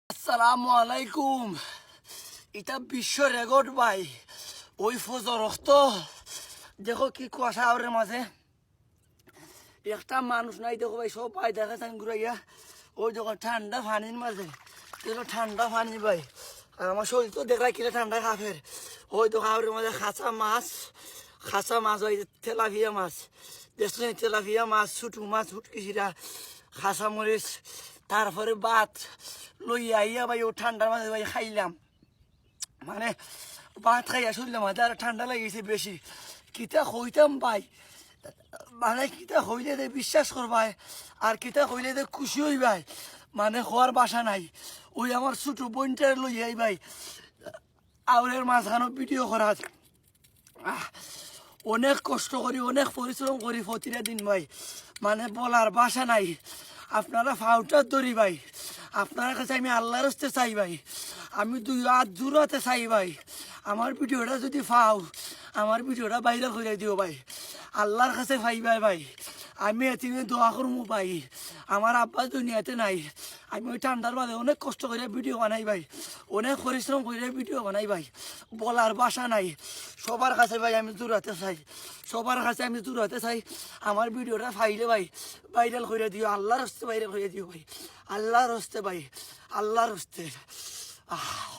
আসসালামু আলাইকুম। এটা বিশ্ব রেকর্ড ভাই। ওই ফজর রক্ত দেখো কি কুয়াশা আওরের মাঝে একটা মানুষ নাই। দেখো ভাই সব ভাই দেখাচ্ছেন ঘুরাইয়া ওই দেখো ঠান্ডা পানির মাঝে দেখো ঠান্ডা পানি ভাই। আর আমার শরীর তো দেখায় কিনা ঠান্ডা খাফের। ওই দেখো আওরের মাঝে খাঁচা মাছ ওই তেলাপিয়া মাছ দেখছেন, তেলাপিয়া মাছ ছোটো মাছ হুটকিসিরা খাঁচা মরিচ তারপরে ভাত লইয়া আইয়া ভাই ও ঠান্ডার মাঝে ভাই খাইলাম। মানে ভাত খাইয়া শুনলাম হয়তো আর ঠান্ডা লাগিয়েছে বেশি। কিতা হইতাম ভাই, মানে কিতা হইলে দে বিশ্বাস করবাই আর কিতা হইলে দে খুশি হইবাই, মানে হওয়ার বাসা নাই। ওই আমার ছোটো বোনটার লইয়াই ভাই আউরের মাঝখানো ভিডিও করা অনেক কষ্ট করি অনেক পরিশ্রম করি প্রতিটা দিন ভাই, মানে বলার বাসা নাই। আপনারা ফাউটার ধরি ভাই, আপনার কাছে আমি আল্লাহর হস্তে চাই ভাই, আমি দুই হাত জোড়াতে চাই ভাই। আমার ভিডিওটা যদি পাও আমার ভিডিওটা ভাইরাল করে দিও ভাই, আল্লাহর কাছে ভাই ভাই। আমি এতিমে দোয়া করবো ভাই, আমার আব্বা দুনিয়াতে নাই। আমি ওই ঠান্ডার মাঝে অনেক কষ্ট করে ভিডিও বানাই ভাই, অনেক পরিশ্রম করে ভিডিও বানাই ভাই, বলার বাসা নাই। সবার কাছে ভাই আমি দূরাতে চাই, সবার কাছে আমি দূরাতে চাই। আমার ভিডিওটা ফাইলে ভাই ভাইরাল করে দিও, আল্লাহর হস্তে ভাইরাল করে দিও ভাই, আল্লাহর হস্তে ভাই, আল্লাহর হস্তে। আহ